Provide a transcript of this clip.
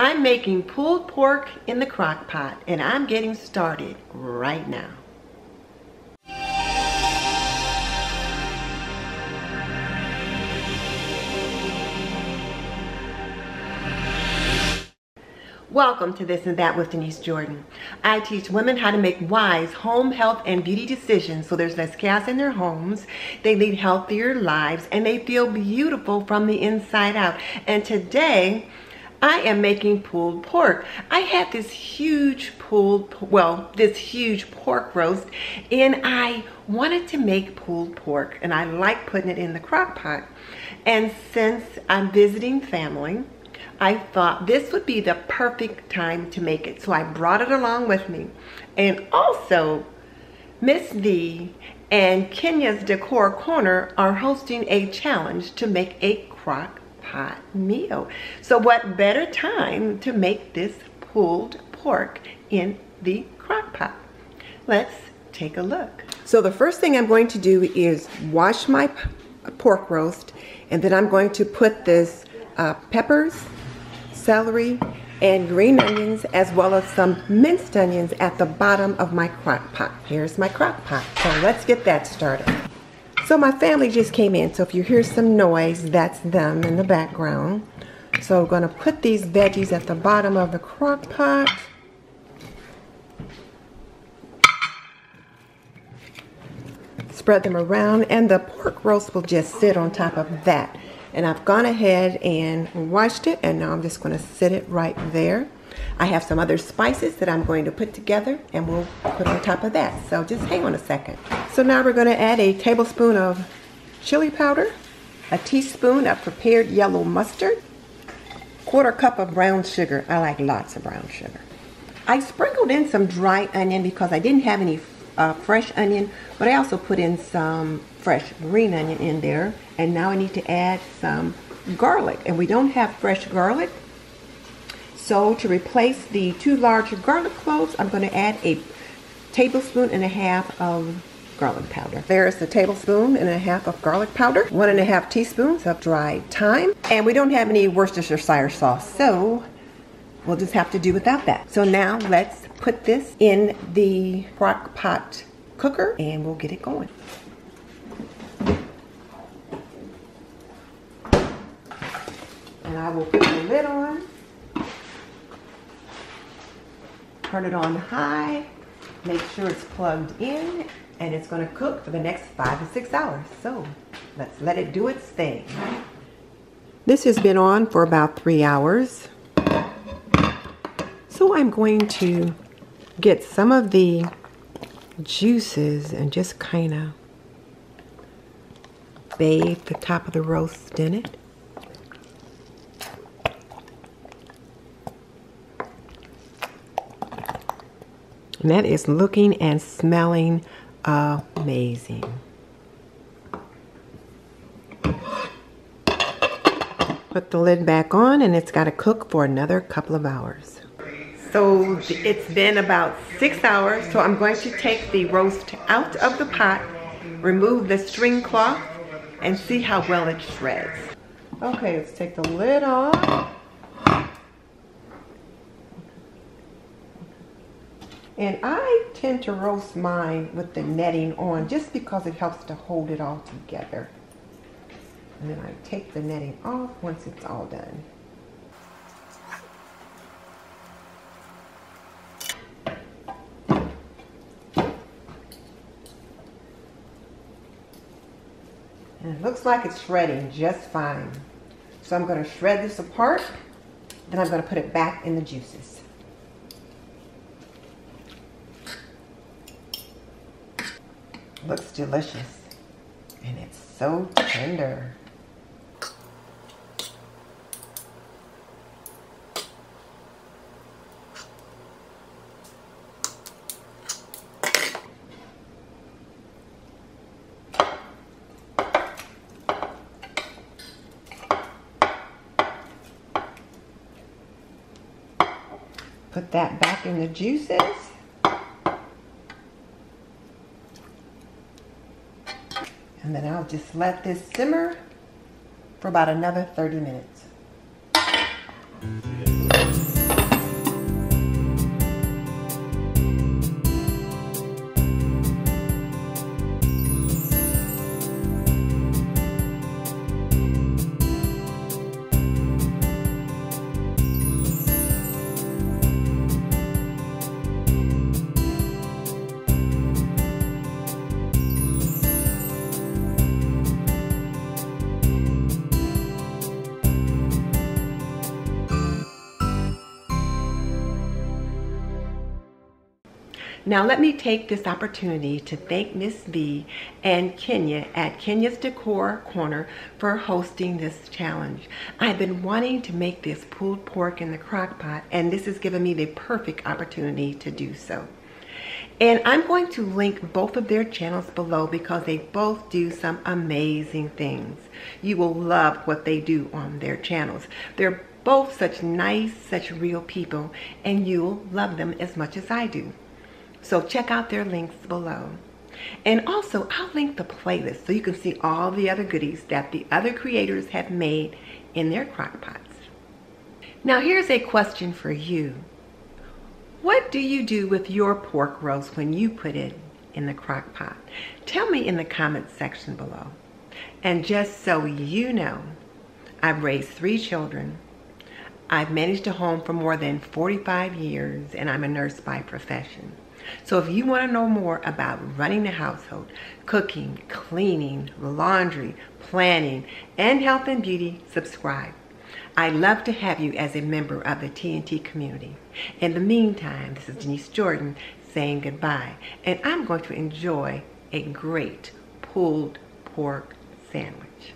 I'm making pulled pork in the crock pot, and I'm getting started right now. Welcome to This and That with Denise Jordan. I teach women how to make wise home health and beauty decisions so there's less chaos in their homes, they lead healthier lives, and they feel beautiful from the inside out. And today, I am making pulled pork. I had this huge pork roast, and I wanted to make pulled pork, and I like putting it in the crock pot. And since I'm visiting family, I thought this would be the perfect time to make it. So I brought it along with me. And also, Miss V and Kenya's Decor Corner are hosting a challenge to make a crock pot meal. So what better time to make this pulled pork in the crock pot? Let's take a look. So the first thing I'm going to do is wash my pork roast, and then I'm going to put this peppers, celery, and green onions, as well as some minced onions at the bottom of my crock pot. Here's my crock pot. So let's get that started. So my family just came in, so if you hear some noise, that's them in the background. So I'm going to put these veggies at the bottom of the crock pot. Spread them around, and the pork roast will just sit on top of that. And I've gone ahead and washed it, and now I'm just going to sit it right there. I have some other spices that I'm going to put together, and we'll put on top of that. So just hang on a second. So now we're going to add a tablespoon of chili powder, a teaspoon of prepared yellow mustard, 1/4 cup of brown sugar. I like lots of brown sugar. I sprinkled in some dry onion because I didn't have any fresh onion, but I also put in some fresh green onion in there. And now I need to add some garlic, and we don't have fresh garlic. So to replace the 2 large garlic cloves, I'm going to add a 1.5 tablespoons of garlic powder. There's the 1.5 tablespoons of garlic powder, 1.5 teaspoons of dried thyme, and we don't have any Worcestershire sauce, so we'll just have to do without that. So now let's put this in the crock pot cooker, and we'll get it going. And I will put the lid on, turn it on high, make sure it's plugged in, and it's going to cook for the next 5 to 6 hours. So let's let it do its thing. This has been on for about 3 hours. So I'm going to get some of the juices and just kind of bathe the top of the roast in it. And that is looking and smelling amazing. Put the lid back on, and it's got to cook for another couple of hours. So it's been about 6 hours, so I'm going to take the roast out of the pot, remove the string cloth, and see how well it shreds. Okay, let's take the lid off. And I tend to roast mine with the netting on just because it helps to hold it all together. And then I take the netting off once it's all done. And it looks like it's shredding just fine. So I'm going to shred this apart, then I'm going to put it back in the juices. Looks delicious, and it's so tender. Put that back in the juices. And then I'll just let this simmer for about another 30 minutes. Now let me take this opportunity to thank Miss B and Kenya at Kenya's Decor Corner for hosting this challenge. I've been wanting to make this pulled pork in the crock pot, and this has given me the perfect opportunity to do so. And I'm going to link both of their channels below because they both do some amazing things. You will love what they do on their channels. They're both such nice, such real people, and you'll love them as much as I do. So check out their links below. And also, I'll link the playlist so you can see all the other goodies that the other creators have made in their crock pots. Now here's a question for you. What do you do with your pork roast when you put it in the crock pot? Tell me in the comments section below. And just so you know, I've raised 3 children. I've managed a home for more than 45 years, and I'm a nurse by profession. So if you want to know more about running the household, cooking, cleaning, laundry, planning, and health and beauty, subscribe. I'd love to have you as a member of the TNT community. In the meantime, this is Denise Jordan saying goodbye, and I'm going to enjoy a great pulled pork sandwich.